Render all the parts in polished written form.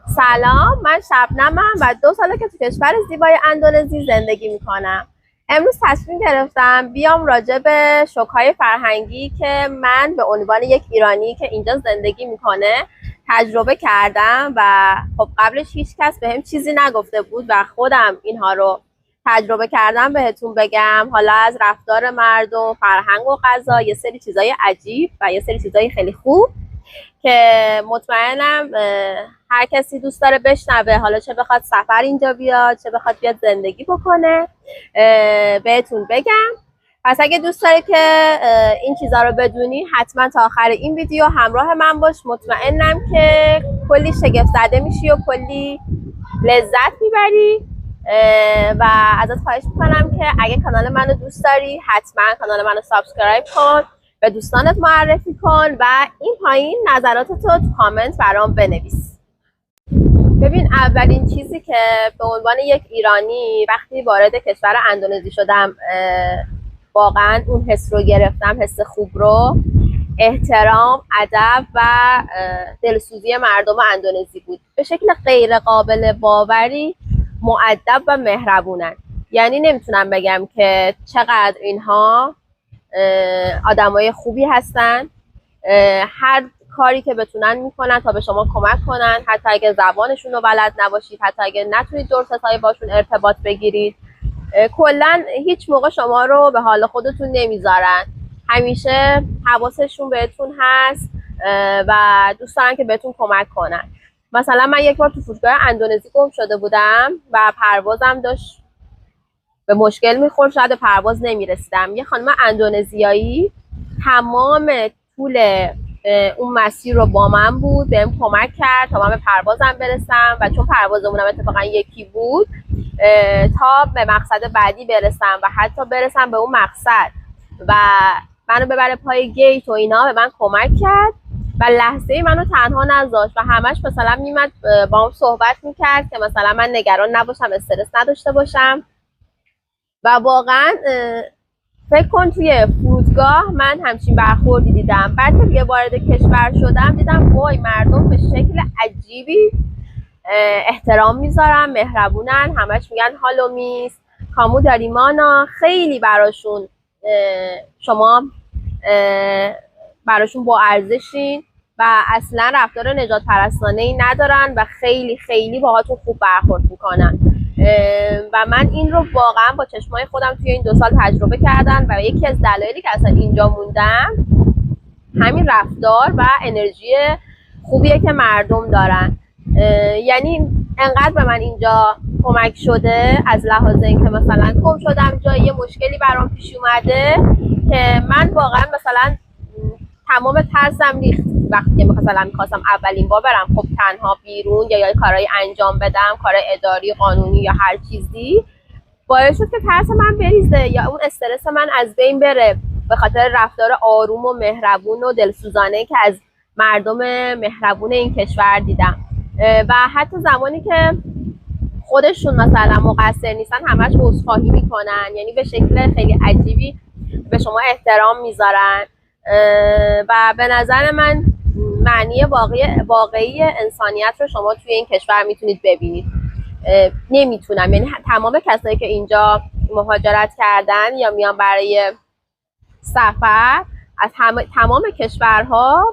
سلام، من شبنمم و 2 ساله که تو کشور زیبای اندونزی زندگی میکنم. امروز تصمیم گرفتم بیام راجع به شوک‌های فرهنگی که من به عنوان یک ایرانی که اینجا زندگی میکنه تجربه کردم و خب قبلش هیچ کس بهم چیزی نگفته بود و خودم اینها رو تجربه کردم بهتون بگم. حالا از رفتار مردم، فرهنگ و غذا، یه سری چیزای عجیب و یه سری چیزای خیلی خوب که مطمئنم هر کسی دوست داره بشنوه، حالا چه بخواد سفر اینجا بیاد چه بخواد بیاد زندگی بکنه بهتون بگم. پس اگه دوست داری که این چیزا رو بدونی حتما تا آخر این ویدیو همراه من باش. مطمئنم که کلی شگفت زده میشی و کلی لذت میبری و ازت خواهش میکنم که اگه کانال منو دوست داری حتما کانال منو سابسکرایب کن، به دوستانت معرفی کن و این پایین نظراتتو تو کامنت برام بنویس. ببین، اولین چیزی که به عنوان یک ایرانی وقتی وارد کشور اندونزی شدم واقعا اون حس رو گرفتم، حس خوب رو، احترام، ادب و دلسوزی مردم اندونزی بود. به شکل غیر قابل باوری مؤدب و مهربونن. یعنی نمیتونم بگم که چقدر اینها آدمای خوبی هستن. هر کاری که بتونن میکنن تا به شما کمک کنن، حتی اگه زبانشون رو بلد نباشید، حتی اگه نتونید درست باشون ارتباط بگیرید. کلا هیچ موقع شما رو به حال خودتون نمیذارن، همیشه حواسشون بهتون هست و دوست دارن که بهتون کمک کنن. مثلا من یک بار تو فرودگاه اندونزی گم شده بودم و پروازم داشت به مشکل میخورد، شاید به پرواز نمیرسیدم. یه خانم اندونزیایی تمام طول اون مسیر رو با من بود، بهم کمک کرد تا من به پروازم برسم و چون پروازمونم اتفاقا یکی بود تا به مقصد بعدی برسم و حتی برسم به اون مقصد و منو ببره پای گیت و اینا، به من کمک کرد و لحظه منو تنها نذاشت و همش مثلا میمد با هم صحبت میکرد که مثلا من نگران نباشم، استرس نداشته باشم. و واقعا فکر کن توی فرودگاه من همچین برخوردی دیدم. بعد که دیگه وارد کشور شدم دیدم وای مردم به شکل عجیبی احترام میذارن، مهربونن، همش میگن هالو میس، کامو داری مانا. خیلی براشون شما براشون با ارزشین و اصلا رفتار نجات پرستانه‌ای ندارن و خیلی خیلی باهاتون خوب برخورد میکنن و من این رو واقعا با چشمای خودم توی این 2 سال تجربه کردم و یکی از دلایلی که اصلا اینجا موندم همین رفتار و انرژی خوبیه که مردم دارن. یعنی انقدر به من اینجا کمک شده از لحاظ اینکه مثلا گم شدم جایی یه مشکلی برام پیش اومده که من واقعا مثلا تمام ترسم ریخت وقتی که مثلا میخواستم اولین بار برم خب تنها بیرون یا کارهای انجام بدم، کار اداری، قانونی یا هر چیزی، باعث شد که ترس من بریزه یا اون استرس من از بین بره به خاطر رفتار آروم و مهربون و دلسوزانه که از مردم مهربون این کشور دیدم. و حتی زمانی که خودشون مثلا مقصر نیستن همش عذرخواهی میکنن، یعنی به شکل خیلی عجیبی به شما احترام میذارن و به نظر من معنی واقعی انسانیت رو شما توی این کشور میتونید ببینید. نمیتونم، یعنی تمام کسایی که اینجا مهاجرت کردن یا میان برای سفر از تمام کشورها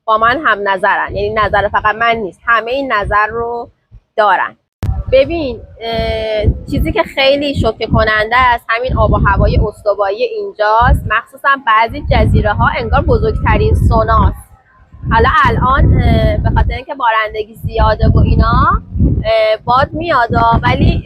با من هم نظرن، یعنی نظر فقط من نیست، همه این نظر رو دارن. ببین، چیزی که خیلی شوکه کننده است همین آب و هوای استوایی اینجاست، مخصوصا بعضی جزیره ها انگار بزرگترین سوناست. حالا الان به خاطر اینکه بارندگی زیاده و اینا باد میاد ولی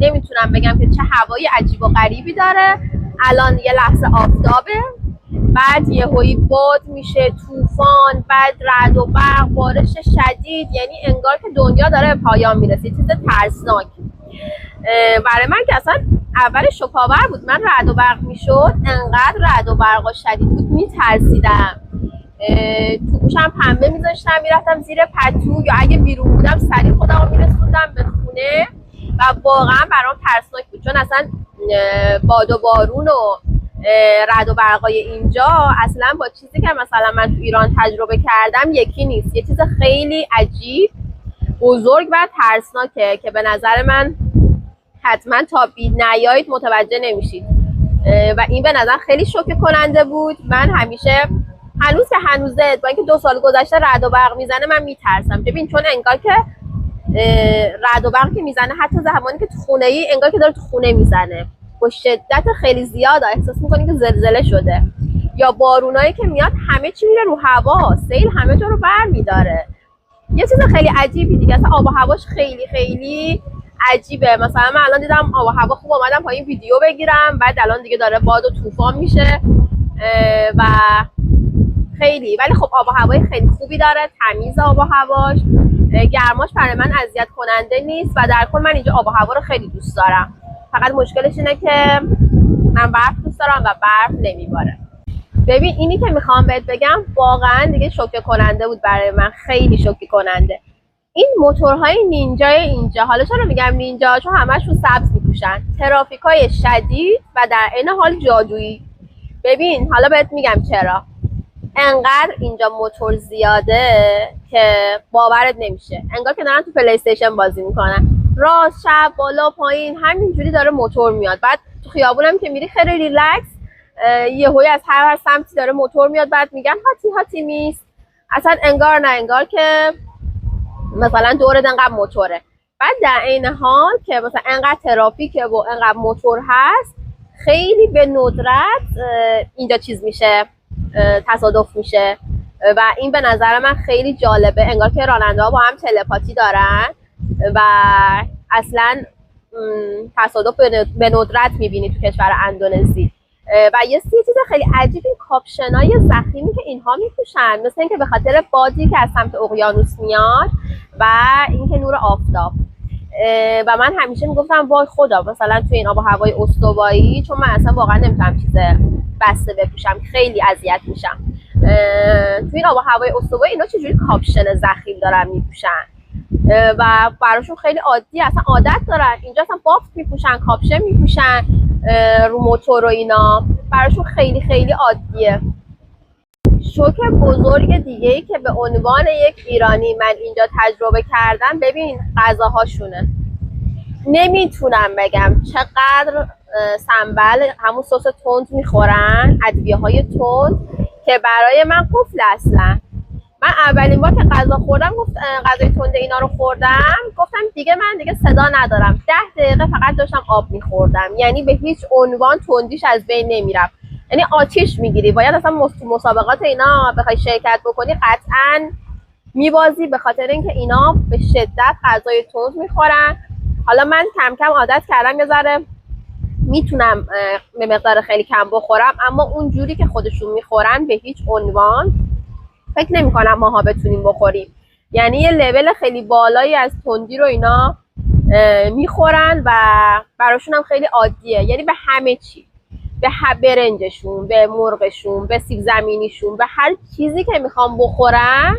نمیتونم بگم که چه هوای عجیب و غریبی داره. الان یه لحظه آفتابه، بعد یهویی باد میشه، طوفان، بعد رعد و برق، بارش شدید، یعنی انگار که دنیا داره به پایان میرسه. چیز ترسناک برای من که اصلا اول شکاور بود. من رعد و برق میشد، انقدر رعد و برق شدید بود میترسیدم، تو گوشم پنبه میذاشتم میرفتم زیر پتو یا اگه بیرون بودم سریع خودم رو میرسوندم به خونه و واقعا برام ترسناک بود، چون اصلا باد و بارون و رعد و برقای اینجا اصلا با چیزی که مثلا من تو ایران تجربه کردم یکی نیست. یه چیز خیلی عجیب، بزرگ و ترسناکه که به نظر من حتما تا بید نیایید متوجه نمیشید و این به نظر خیلی شوکه کننده بود. من همیشه هنوز که هنوزه با اینکه 2 سال گذشته رعد و برق میزنه من میترسم. ببین چون انگار که رعد و برق که میزنه حتی زمانی که تو خونه ای انگار که داره تو خونه میزنه با شدت خیلی زیاد، احساس میکنی که زلزله شده. یا بارونایی که میاد همه چی میره رو هوا، سیل همه جا رو برمیداره. یه چیز خیلی عجیبی دیگه، اصلا آب و هواش خیلی خیلی عجیبه. مثلا من الان دیدم آب و هوا خوب، اومدم پایین ویدیو بگیرم، بعد الان دیگه داره باد و طوفان میشه و خیلی، ولی خب آب و هوای خیلی خوبی داره، تمیز آب و هواش، گرماش برای من اذیت کننده نیست و در کل من اینجا آب و هوا رو خیلی دوست دارم. فقط مشکلش اینه که من برف دوست دارم و برف نمیباره. ببین اینی که میخوام بهت بگم واقعا دیگه شوکه کننده بود برای من، خیلی شوکه کننده. این موتورهای نینجای اینجا، حالا چرا میگم نینجا؟ چون همشون سبز میپوشن، ترافیکای شدید و در عین حال جادویی. ببین حالا بهت میگم چرا انقدر اینجا موتور زیاده که باورت نمیشه، انگار که دارن تو پلی استیشن بازی میکنن، راست چپ بالا پایین همینجوری داره موتور میاد. بعد تو خیابونم که میری خیلی ریلکس، یهویی از هر سمتی داره موتور میاد، بعد میگن هاتی هاتی میست. اصلا انگار نه، انگار که مثلا دور انقدر موتوره. بعد در عین حال که مثلا انقدر ترافیکه و انقدر موتور هست، خیلی به ندرت اینجا چیز میشه، تصادف میشه و این به نظر من خیلی جالبه. انگار که راننده ها با هم تلپاتی دارن و اصلا تصادف به ندرت میبینی تو کشور اندونزی. و یه چیز خیلی عجیب، این کاپشنای ضخیمی که اینها میپوشن، مثل اینکه به خاطر بادی که از سمت اقیانوس میاد و اینکه نور آفتاب. و من همیشه میگفتم وای خدا مثلا تو این آب و هوای استوایی، چون من اصلا واقعا نمیتونم چیز بسته بپوشم، خیلی اذیت میشم. تو این آب و هوای استوایی اینا چجوری کاپشن ضخیم دارن میپوشن و براشون خیلی عادیه، اصلا عادت دارن. اینجا اصلا بافت میپوشن، کاپشن میپوشن رو موتور و اینا، براشون خیلی خیلی عادیه. شوک بزرگ دیگه ای که به عنوان یک ایرانی من اینجا تجربه کردم، ببین غذاهاشونه. نمیتونم بگم چقدر سنبل، همون سس تند میخورن، ادویه های تند که برای من قفل. اصلا من اولین بار که غذا خوردم، غذای تند اینا رو خوردم، گفتم دیگه من دیگه صدا ندارم. 10 دقیقه فقط داشتم آب میخوردم، یعنی به هیچ عنوان تندیش از بین نمیرفت. یعنی آتیش میگیری، باید اصلا مسابقات اینا بخوای شرکت بکنی قطعا میبازی، به خاطر اینکه اینا به شدت غذای تند میخورن. حالا من کم کم عادت کردم، یه ذره میتونم به مقدار خیلی کم بخورم، اما اون جوری که خودشون میخورن به هیچ عنوان فکر نمی‌کنم ماها بتونیم بخوریم. یعنی یه لول خیلی بالایی از تندی رو اینا میخورن و براشون هم خیلی عادیه. یعنی به همه چی، به برنجشون، به مرغشون، به سیب زمینیشون، به هر چیزی که میخوام بخورن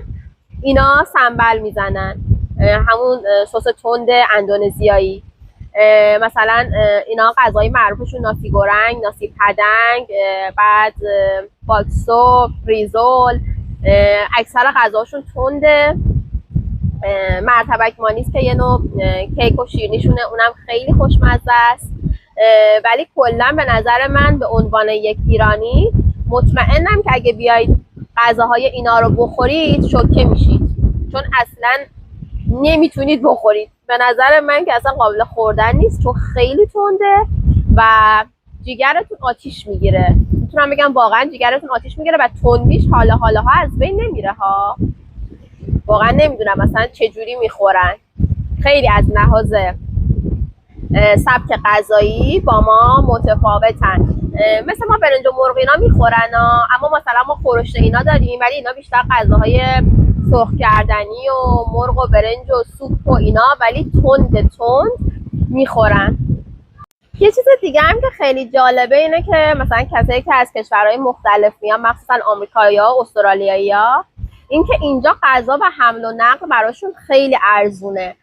اینا سنبل میزنن، همون سس تند اندونزیایی. مثلا اینا غذای معروفشون ناسی گورنگ، ناسی پدنگ، بعد باکسو، فریزول، اکثر غذاشون تنده. مرتبک مانیس که یه نوع کیک و شیرینیشونه، اونم خیلی خوشمزه است. ولی کلا به نظر من به عنوان یک ایرانی مطمئنم که اگه بیایید غذاهای اینا رو بخورید شوکه میشید، چون اصلا نمیتونید بخورید. به نظر من که اصلا قابل خوردن نیست، چون خیلی تنده و جیگرتون آتیش میگیره. میتونم بگم واقعا جیگرتون آتیش میگیره و تندیش حالا از بین نمیره ها. واقعا نمیدونم مثلا چجوری میخورن. خیلی از لحاظ سبک غذایی با ما متفاوتن. مثل ما برنج و مرغ اینا میخورن، اما مثلا ما خورشت اینا داریم، ولی اینا بیشتر غذاهای سرخ کردنی و مرغ و برنج و سوپ و اینا، ولی تند میخورن. یه چیز دیگه هم که خیلی جالبه اینه که مثلا کسایی که از کشورهای مختلف میان، مخصوصا آمریکایی‌ها و استرالیایی‌ها، این که اینجا غذا و حمل و نقل براشون خیلی ارزونه.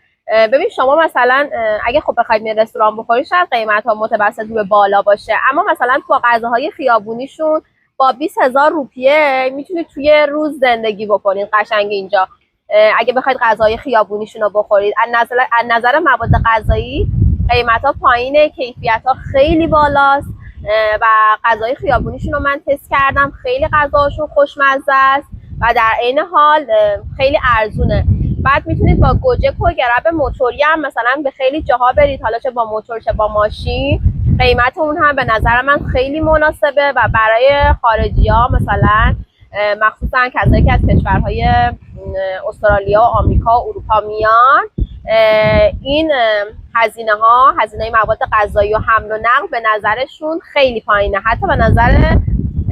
ببین شما مثلا اگه خب بخواید می رستوران بخوری شاید قیمت‌ها متوسط به بالا باشه، اما مثلا تو غذاهای خیابونیشون با 20,000 روپیه میتونید توی روز زندگی بکنید قشنگ اینجا. اگه بخواید غذای خیابونیشون رو بخورید. از نظر مواد غذایی قیمت ها پایینه، کیفیت ها خیلی بالاست و غذای خیابونیشون رو من تست کردم، خیلی غذاشون خوشمزه است و در عین حال خیلی ارزونه. بعد میتونید با گوجک و گرب موتوری هم مثلا به خیلی جاها برید، حالا چه با موتور چه با ماشین. قیمت اون هم به نظر من خیلی مناسبه و برای خارجی ها مثلا مخصوصا کسایی که از کشورهای استرالیا و آمریکا و اروپا میان، این هزینه مواد غذایی و حمل و نقل به نظرشون خیلی پایینه. حتی به نظر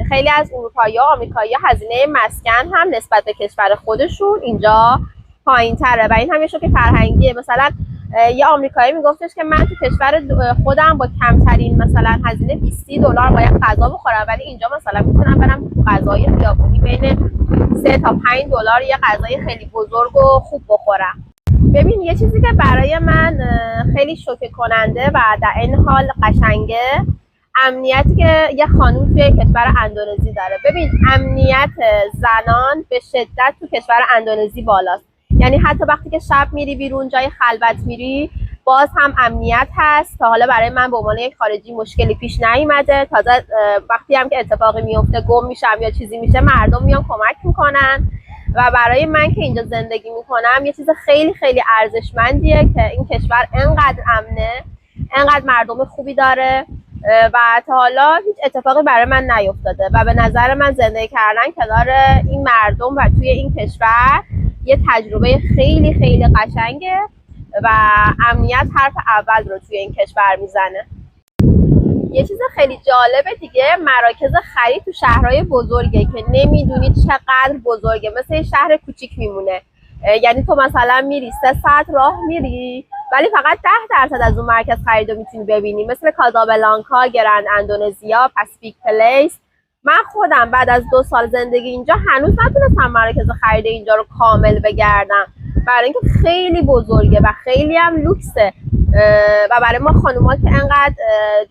خیلی از اروپایی و آمریکایی هزینه مسکن هم نسبت به کشور خودشون اینجا پایین تره و این هم یه شوک فرهنگیه. مثلا یه آمریکایی میگفتش که من تو کشور خودم با کمترین مثلا هزینه $20 باید غذا بخورم، ولی اینجا مثلا میتونم برم تو غذای خیابونی بین $3 تا $5 یه غذای خیلی بزرگ و خوب بخورم. ببین یه چیزی که برای من خیلی شوکه کننده و در این حال قشنگه، امنیتی که یه خانوم توی کشور اندونزی داره. ببین امنیت زنان به شدت تو کشور اندونزی بالاست، یعنی حتی وقتی که شب میری بیرون جای خلوت میری باز هم امنیت هست. تا حالا برای من به عنوان یک خارجی مشکلی پیش نیومده. تازه وقتی هم که اتفاقی میفته گم میشم یا چیزی میشه مردم میان کمک میکنن و برای من که اینجا زندگی میکنم یه چیز خیلی خیلی ارزشمندیه که این کشور انقدر امنه، انقدر مردم خوبی داره و تا حالا هیچ اتفاقی برای من نیفتاده و به نظر من زندگی کردن کنار این مردم و توی این کشور یه تجربه خیلی خیلی قشنگه و امنیت حرف اول رو توی این کشور میزنه. یه چیز خیلی جالبه دیگه، مراکز خرید تو شهرهای بزرگه که نمیدونید چقدر بزرگه، مثل یه شهر کوچیک میمونه. یعنی تو مثلا میری 3 ساعت راه میری ولی فقط 10% از اون مرکز خرید رو میتونی ببینی، مثل کازابلانکا، گرند اندونزیا، پاسیفیک پلیس. من خودم بعد از 2 سال زندگی اینجا هنوز نتونستم مراکز خرید اینجا رو کامل بگردم، برای اینکه خیلی بزرگه و خیلی هم لوکسه و برای ما خانوما که انقدر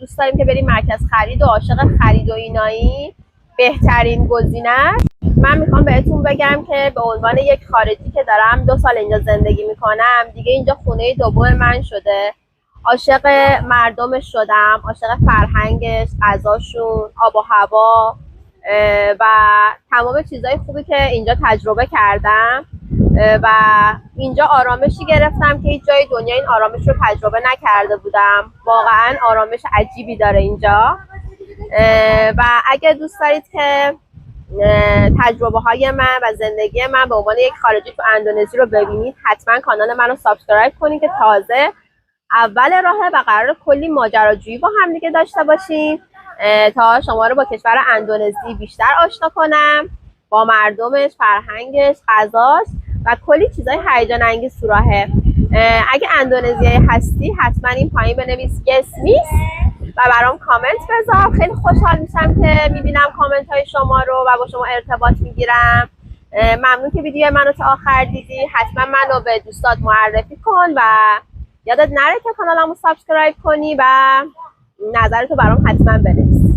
دوست داریم که بریم مرکز خرید و عاشق خرید و اینایی بهترین گزینه است. من میخوام بهتون بگم که به عنوان یک خارجی که دارم 2 سال اینجا زندگی میکنم دیگه اینجا خونه دوم من شده. عاشق مردمش شدم، عاشق فرهنگش، غذاشون، آب و هوا و تمام چیزهای خوبی که اینجا تجربه کردم و اینجا آرامشی گرفتم که هیچ جای دنیا این آرامش رو تجربه نکرده بودم. واقعا آرامش عجیبی داره اینجا و اگه دوست دارید که تجربه های من و زندگی من به عنوان یک خارجی تو اندونزی رو ببینید، حتما کانال من رو سابسکرایب کنید که تازه اول راهه و قرار کلی ماجراجویی با هم دیگه داشته باشیم تا شما رو با کشور اندونزی بیشتر آشنا کنم، با مردمش، فرهنگش، غذاش و کلی چیزای هیجان انگیز تو راهه. اگه اندونزیایی هستی حتما این پایین بنویس yes miss و برام کامنت بذار. خیلی خوشحال میشم که میبینم کامنت های شما رو و با شما ارتباط میگیرم. ممنون که ویدیو منو تا آخر دیدی. حتما منو به دوستات معرفی کن و یادت نره که کانالمو سابسکرایب کنی و نظرتو برام حتما بنویس.